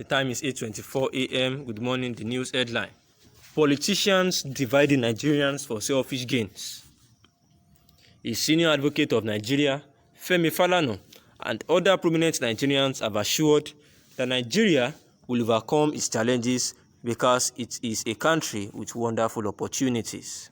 Time is 8:24 a.m. Good morning. The news headline: Politicians dividing Nigerians for selfish gains. A senior advocate of Nigeria, Femi Falana, and other prominent Nigerians have assured that Nigeria will overcome its challenges because it is a country with wonderful opportunities.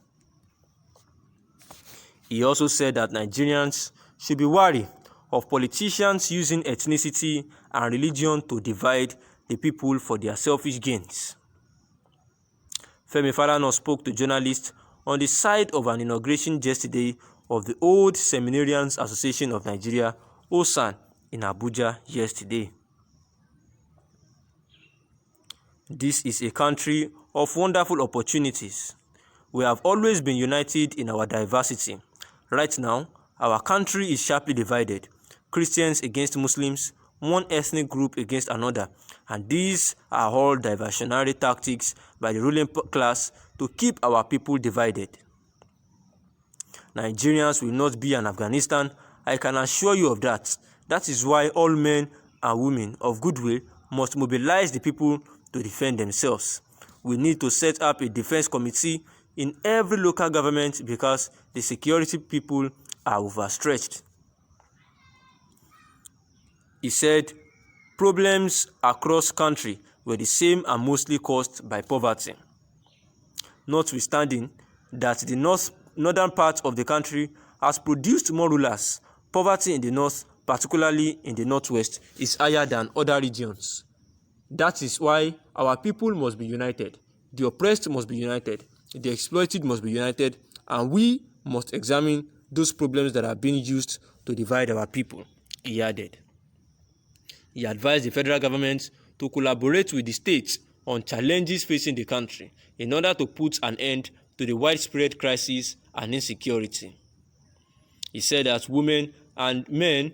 He also said that Nigerians should be wary of politicians using ethnicity and religion to divide the people for their selfish gains. Femi Falana spoke to journalists on the side of an inauguration yesterday of the Old Seminarians Association of Nigeria, OSAN, in Abuja yesterday. This is a country of wonderful opportunities. We have always been united in our diversity. Right now, our country is sharply divided. Christians against Muslims, one ethnic group against another, and these are all diversionary tactics by the ruling class to keep our people divided. Nigerians will not be an Afghanistan, I can assure you of that. That is why all men and women of goodwill must mobilize the people to defend themselves. We need to set up a defense committee in every local government because the security people are overstretched. He said problems across country were the same and mostly caused by poverty. Notwithstanding that the northern part of the country has produced more rulers, poverty in the north, particularly in the northwest, is higher than other regions. That is why our people must be united. The oppressed must be united. The exploited must be united, and we must examine those problems that are being used to divide our people, he added. He advised the federal government to collaborate with the states on challenges facing the country in order to put an end to the widespread crisis and insecurity. He said that women and men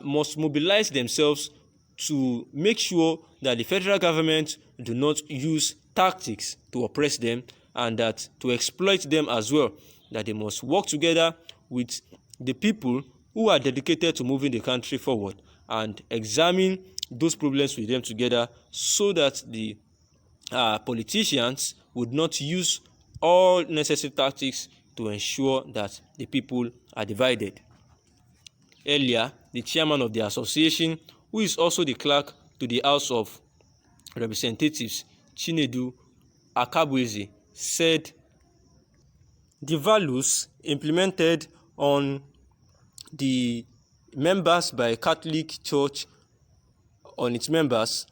must mobilize themselves to make sure that the federal government do not use tactics to oppress them and that to exploit them as well, that they must work together with the people who are dedicated to moving the country forward and examine those problems with them together so that the politicians would not use all necessary tactics to ensure that the people are divided. Earlier, the chairman of the association, who is also the clerk to the House of Representatives, Chinedu Akabueze, said the values implemented on the members by Catholic Church on its members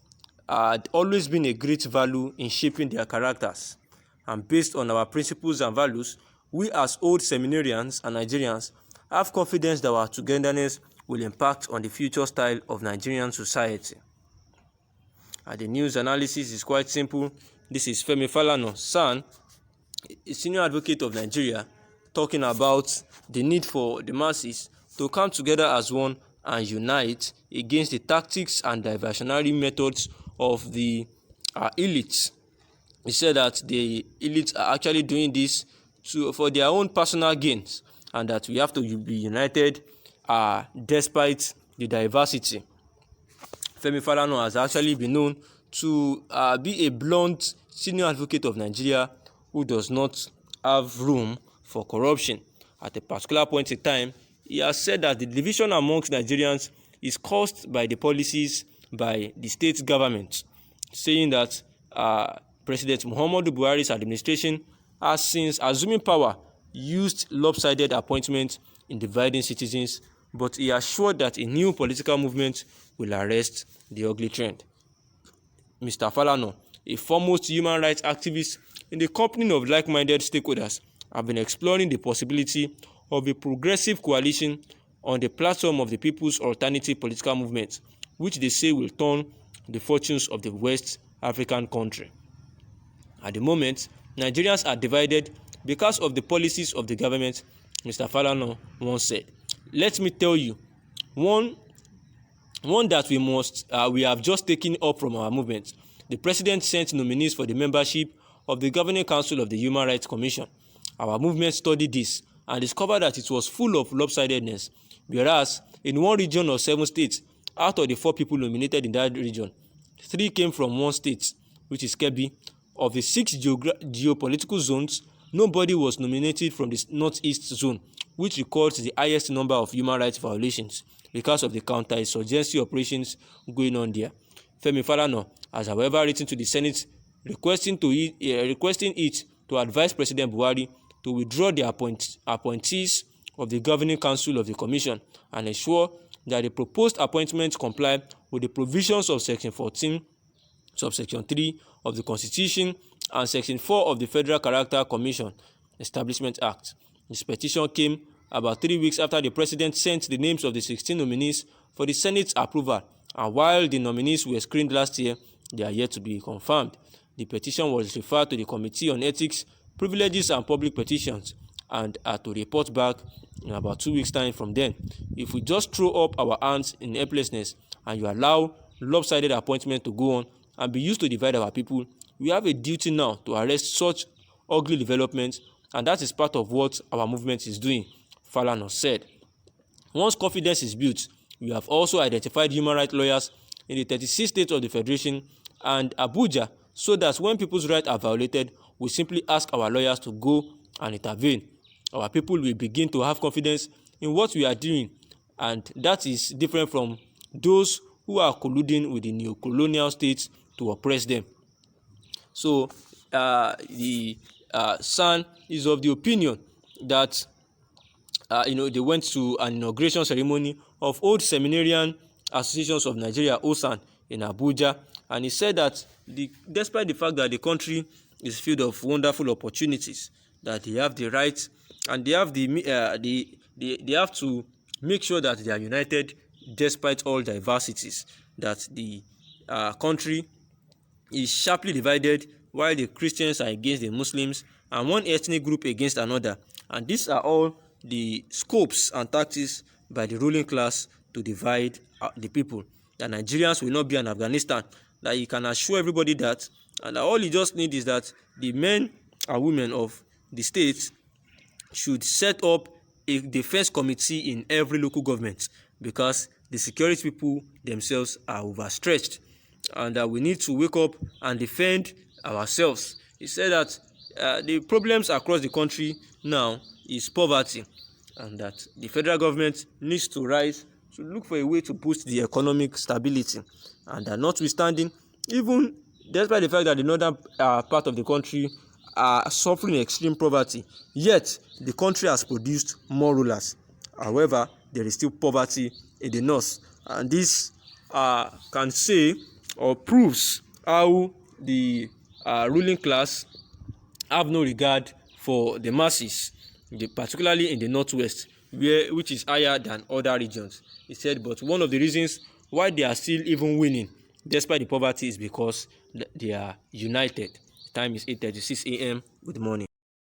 had always been a great value in shaping their characters. And based on our principles and values, we as old seminarians and Nigerians have confidence that our togetherness will impact on the future style of Nigerian society. And the news analysis is quite simple. This is Femi Falana, son, a senior advocate of Nigeria, talking about the need for the masses to come together as one and unite against the tactics and diversionary methods of the elites. He said that the elites are actually doing this for their own personal gains and that we have to be united despite the diversity. Femi Falana has actually been known to be a blunt senior advocate of Nigeria who does not have room for corruption. At a particular point in time, he has said that the division amongst Nigerians is caused by the policies by the state government, saying that President Muhammadu Buhari's administration has, since assuming power, used lopsided appointments in dividing citizens, but he assured that a new political movement will arrest the ugly trend. Mr. Falana, a foremost human rights activist in the company of like-minded stakeholders, have been exploring the possibility of a progressive coalition on the platform of the People's Alternative Political Movement, which they say will turn the fortunes of the West African country. At the moment, Nigerians are divided because of the policies of the government, Mr. Falana once said. Let me tell you, one that we have just taken up from our movement. The president sent nominees for the membership of the Governing Council of the Human Rights Commission. Our movement studied this and discovered that it was full of lopsidedness, whereas in one region of 7 states, out of the 4 people nominated in that region, 3 came from one state, which is Kebbi. Of the 6 geopolitical zones, nobody was nominated from the northeast zone, which records the highest number of human rights violations because of the counter-insurgency operations going on there. Femi Falana has, however, written to the Senate requesting it to advise President Buhari to withdraw the appointees of the governing council of the commission and ensure that the proposed appointments comply with the provisions of Section 14, subsection 3 of the Constitution and Section 4 of the Federal Character Commission Establishment Act. This petition came about 3 weeks after the president sent the names of the 16 nominees for the Senate's approval, and while the nominees were screened last year, they are yet to be confirmed. The petition was referred to the Committee on Ethics, Privileges and Public Petitions and are to report back in about 2 weeks' time from then. If we just throw up our hands in helplessness and you allow lopsided appointment to go on and be used to divide our people, we have a duty now to arrest such ugly developments, and that is part of what our movement is doing, Falana said. Once confidence is built, we have also identified human rights lawyers in the 36 states of the Federation and Abuja, so that when people's rights are violated, we simply ask our lawyers to go and intervene. Our people will begin to have confidence in what we are doing, and that is different from those who are colluding with the neo-colonial states to oppress them. So the SAN is of the opinion that they went to an inauguration ceremony of Old Seminarian Associations of Nigeria, OSAN, in Abuja, and he said that despite the fact that the country is filled of wonderful opportunities, that they have the right and they have they have to make sure that they are united despite all diversities, that the country is sharply divided while the Christians are against the Muslims and one ethnic group against another, and these are all the scopes and tactics by the ruling class to divide the people. That Nigerians will not be in Afghanistan, that you can assure everybody that, and that all you just need is that the men and women of the states should set up a defense committee in every local government, because the security people themselves are overstretched, and that we need to wake up and defend ourselves. He said that the problems across the country now is poverty, and that the federal government needs to rise to look for a way to boost the economic stability, and that notwithstanding, even despite the fact that the northern part of the country are suffering extreme poverty, yet the country has produced more rulers. However, there is still poverty in the north, and this can say or proves how the ruling class have no regard for the masses, particularly in the northwest, which is higher than other regions. He said, but one of the reasons why they are still even winning despite the poverty is because they are united. The time is 8:36 a.m. Good morning.